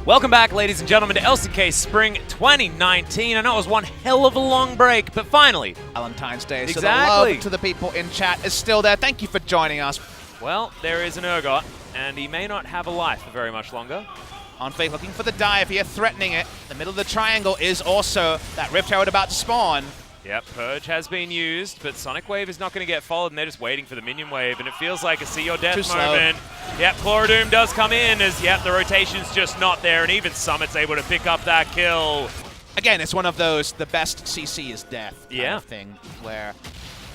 Welcome back, ladies and gentlemen, to LCK Spring 2019. I know it was one hell of a long break, but finally. Valentine's Day, so Exactly. the love to the people in chat is still there. Thank you for joining us. Well, there is an Urgot, and he may not have a life for very much longer. Onfake looking for the dive here, threatening it. The middle of the triangle is also that Rift Herald about to spawn. Yep, Purge has been used, but Sonic Wave is not going to get followed, and they're just waiting for the minion wave, and it feels like a see your death moment. Yep, Chlorodoom does come in as, yep, the rotation's just not there, and even Summit's able to pick up that kill. Again, it's one of those, the best CC is death kind of thing, where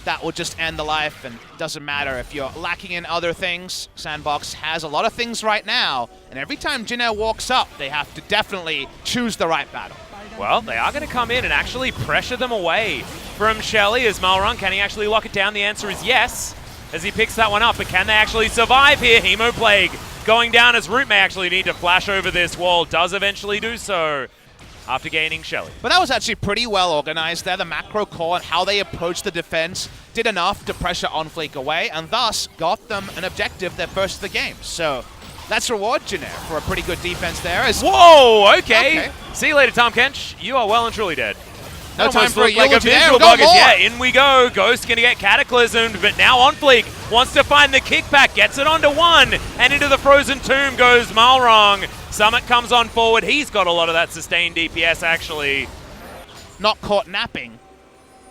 that will just end the life, and it doesn't matter if you're lacking in other things. Sandbox has a lot of things right now, and every time Jin Air walks up, they have to definitely choose the right battle. Well, they are going to come in and actually pressure them away from Shelly as Malrung. Can he actually lock it down? The answer is yes, as he picks that one up. But can they actually survive here? Hemoplague going down as Root may actually need to flash over this wall. Does eventually do so after gaining Shelly. But that was actually pretty well organized there. The macro call and how they approached the defense did enough to pressure Onflake away and thus got them an objective their first of the game. So let's reward Jin Air for a pretty good defense there. Whoa, okay. See you later, Tom Kench. You are well and truly dead. No time for a like a eulogy there. visual bug. Yeah, in we go. Ghost gonna get cataclysmed, but now Onfleek wants to find the kickback, gets it onto one, and into the frozen tomb goes Malrung. Summit comes on forward. He's got a lot of that sustained DPS actually. Not caught napping,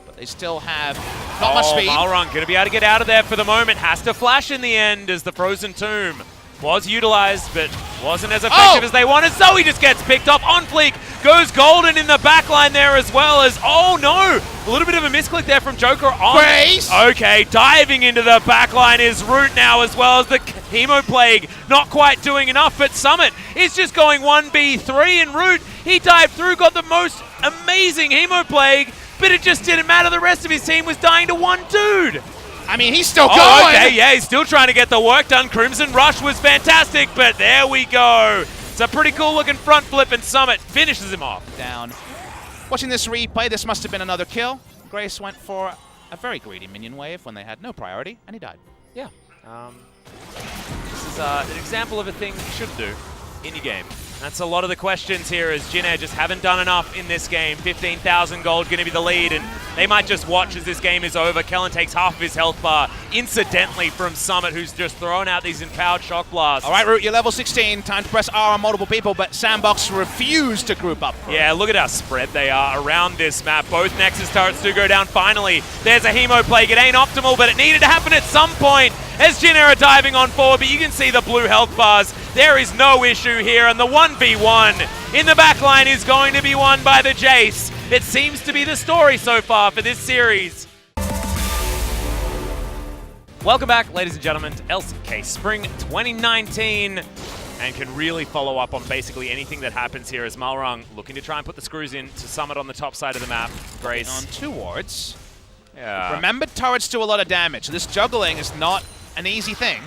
but they still have not much speed. Malrung gonna be able to get out of there for the moment. Has to flash in the end as the frozen tomb was utilized, but wasn't as effective as they wanted. So he just gets picked up. Onfleek goes golden in the backline there as well as, oh no, a little bit of a misclick there from Joker on. Grace! Okay, diving into the backline is Root now as well as the Hemoplague. Not quite doing enough, but Summit is just going 1v3 and Root, he dived through, got the most amazing Hemoplague, but it just didn't matter. The rest of his team was dying to one dude. I mean, he's still going. Okay, yeah, he's still trying to get the work done. Crimson Rush was fantastic, but there we go. It's a pretty cool looking front flip, and Summit finishes him off. Down. Watching this replay, this must have been another kill. Grace went for a very greedy minion wave when they had no priority, and he died. Yeah. This is an example of a thing you should do in your game. That's a lot of the questions here as Jin Air just haven't done enough in this game. 15,000 gold going to be the lead, and they might just watch as this game is over. Kellen takes half of his health bar, incidentally, from Summit, who's just thrown out these empowered shock blasts. All right, Root, you're level 16. Time to press R on multiple people, but Sandbox refused to group up. Yeah, look at how spread they are around this map. Both Nexus turrets do go down finally. There's a Hemoplague. It ain't optimal, but it needed to happen at some point as Jin Air are diving on forward, but you can see the blue health bars. There is no issue here, and the 1v1 in the backline is going to be won by the Jace. It seems to be the story so far for this series. Welcome back, ladies and gentlemen, to LCK Spring 2019, and can really follow up on basically anything that happens here as Malrung looking to try and put the screws in to Summit on the top side of the map. Grace. On two wards. Yeah. Remember, turrets do a lot of damage. This juggling is not an easy thing.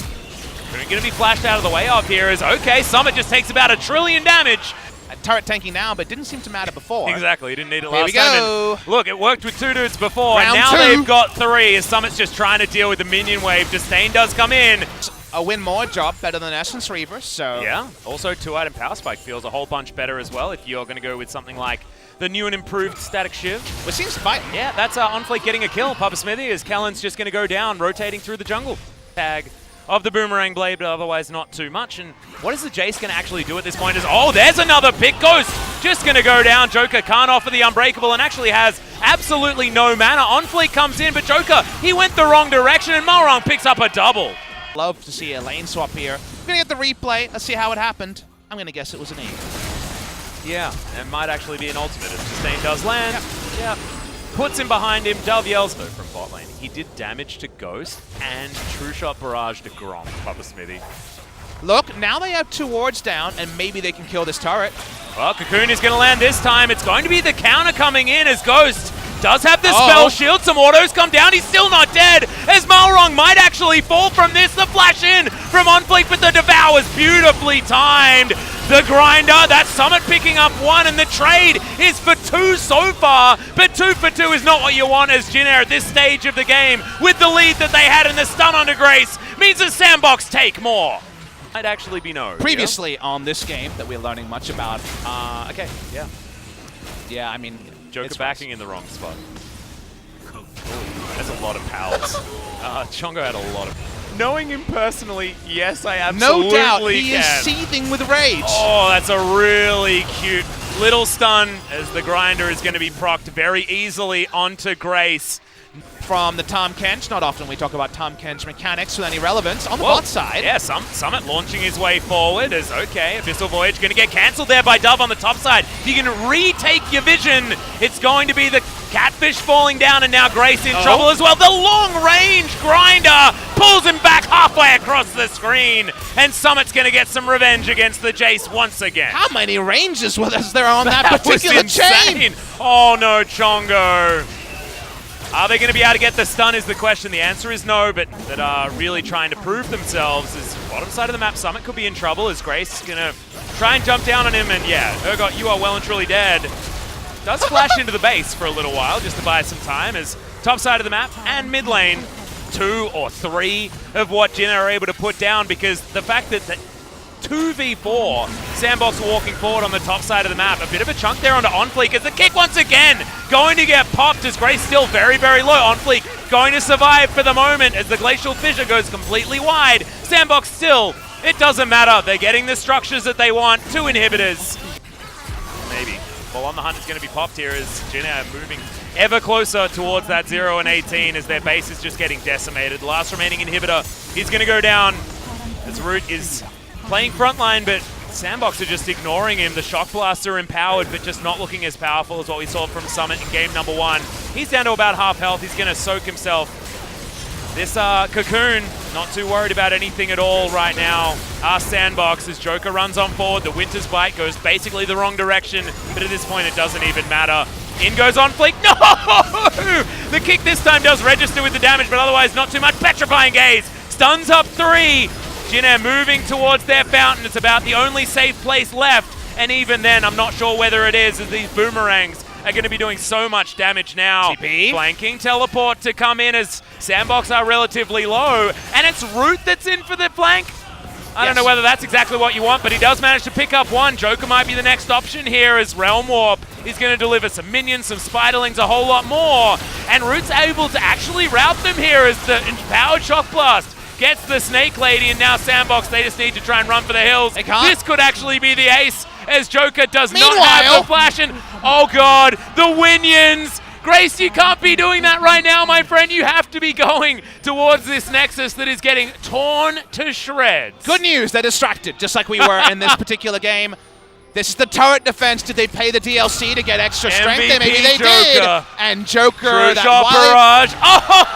Going to be flashed out of the way of here is, okay, Summit just takes about 1 trillion damage. A turret tanking now, but didn't seem to matter before. Exactly, he didn't need it Here last we go. time. And look, it worked with 2 dudes before, and Round now 2. they've got 3 as Summit's just trying to deal with the minion wave. Disdain does come in. A win more job, better than Essence Reaver, so. Yeah, also 2-item Power Spike feels a whole bunch better as well if you're going to go with something like the new and improved Static Shiv. Which seems to fight. Yeah, that's Onflake getting a kill. Papa Smithy as Kellen's just going to go down, rotating through the jungle. Tag of the Boomerang Blade, but otherwise not too much. And what is the Jace going to actually do at this point? Oh, there's another pick. Ghost just going to go down. Joker can't offer the Unbreakable and actually has absolutely no mana. Onfleek comes in, but Joker, he went the wrong direction, and Malrung picks up a double. Love to see a lane swap here. We're going to get the replay. Let's see how it happened. I'm going to guess it was an E. Yeah, it might actually be an ultimate if Sustain does land. Yeah. Puts him behind him. Dove yells, though, from bot lane. He did damage to Ghost and True Shot Barrage to Grom, Papa Smithy. Look, now they have 2 wards down, and maybe they can kill this turret. Well, Cocoon is going to land this time. It's going to be the counter coming in as Ghost does have the spell shield. Some autos come down. He's still not dead as Malrung might actually fall from this. The flash in from Onfleek, but the Devour's beautifully timed. The grinder, that Summit picking up 1, and the trade is for 2 so far, but 2 for 2 is not what you want as Jin Air at this stage of the game with the lead that they had in the stun under Grace means the Sandbox take more. Might actually be no. Previously on this game that we're learning much about. Okay, yeah. Yeah, I mean, Joker backing in the wrong spot. That's a lot of pals. Chongo had a lot of... Knowing him personally, yes, I absolutely can. No doubt, he can. is seething with rage. Oh, that's a really cute little stun as the grinder is going to be procced very easily onto Grace. From the Tahm Kench, not often we talk about Tahm Kench mechanics with any relevance. On the bot side. Yeah, Summit launching his way forward as, okay, Abyssal Voyage going to get cancelled there by Dove on the top side. If you can retake your vision, it's going to be the Catfish falling down, and now Grace in trouble as well. The long-range grinder pulls him back halfway across the screen, and Summit's going to get some revenge against the Jace once again. How many ranges was there on that particular chain? Oh no, Chongo. Are they going to be able to get the stun is the question. The answer is no, but that are really trying to prove themselves is bottom side of the map. Summit could be in trouble as Grace is going to try and jump down on him, and yeah, Urgot, you are well and truly dead. Does flash into the base for a little while just to buy some time as top side of the map and mid lane, 2 or 3 of what Jinna are able to put down, because the fact that 2v4, Sandbox walking forward on the top side of the map. A bit of a chunk there onto OnFleek as the kick once again going to get popped as Grace still very, very low. OnFleek going to survive for the moment as the Glacial Fissure goes completely wide. Sandbox still, it doesn't matter. They're getting the structures that they want. 2 inhibitors. Maybe. Ball on the Hunt is going to be popped here as Jinna moving ever closer towards that 0 and 18 as their base is just getting decimated. The last remaining inhibitor is going to go down as Root is playing frontline, but Sandbox are just ignoring him. The Shock Blaster empowered, but just not looking as powerful as what we saw from Summit in game number 1. He's down to about half health. He's going to soak himself. This Cocoon, not too worried about anything at all right now. Sandbox as Joker runs on forward. The Winter's Bite goes basically the wrong direction, but at this point it doesn't even matter. In goes OnFleek. No! The kick this time does register with the damage, but otherwise not too much. Petrifying Gaze. Stuns up 3. Jinna moving towards their fountain. It's about the only safe place left. And even then, I'm not sure whether it is, as these boomerangs are going to be doing so much damage now. TP. Flanking teleport to come in as Sandbox are relatively low. And it's Root that's in for the flank. I don't know whether that's exactly what you want, but he does manage to pick up one. Joker might be the next option here as Realm Warp is going to deliver some minions, some Spiderlings, a whole lot more. And Root's able to actually route them here as the empowered Shock Blast gets the Snake Lady, and now Sandbox, they just need to try and run for the hills. They can't. This could actually be the ace as Joker does not have the flash. And oh god, the Winions! Grace, you can't be doing that right now, my friend. You have to be going towards this Nexus that is getting torn to shreds. Good news, they're distracted, just like we were in this particular game. This is the turret defense. Did they pay the DLC to get extra strength? MVP Maybe they Joker. did. And Joker, True that shot barrage.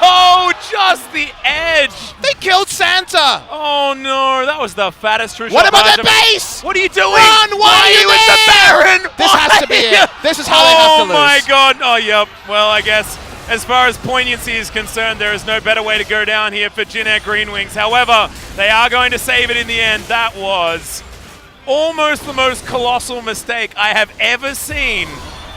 Oh, just the edge. They killed Santa. Oh no, that was the fattest true shot. What about barrage the I've- base? What are you doing? Run! Why are you with the there? Baron? This has to be it. This is how they have to lose. Oh my god. Oh, yep. Well, I guess as far as poignancy is concerned, there is no better way to go down here for Jinna Green Wings. However, they are going to save it in the end. That was almost the most colossal mistake I have ever seen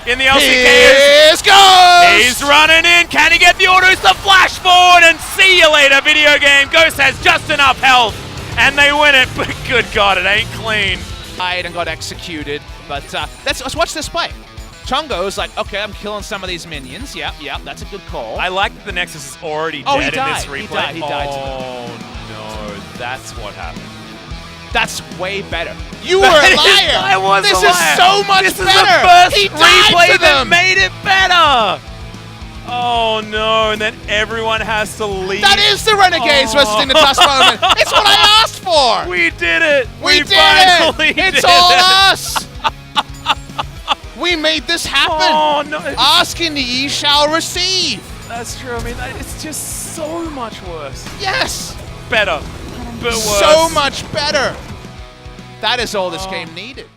in the LCK. Here's Ghost! He's running in. Can he get the autos to flash forward? And see you later, video game. Ghost has just enough health, and they win it. But good God, it ain't clean. And got executed. But let's watch this play. Chongo's like, okay, I'm killing some of these minions. Yep, that's a good call. I like that the Nexus is already Oh, dead he died. in this replay. He died. Oh no, that's what happened. That's way better. You were a liar. I was this a liar. is so much this better. This is the first he died replay for that them. made it better. Oh no, and then everyone has to leave. That is the Renegades versus the Tusk moment. It's what I asked for. We did it. We did finally it. did It's all it. us. We made this happen. Oh no. Ask and ye shall receive. That's true. I mean, it's just so much worse. Yes. Better, but worse. So much better. That is all this game needed.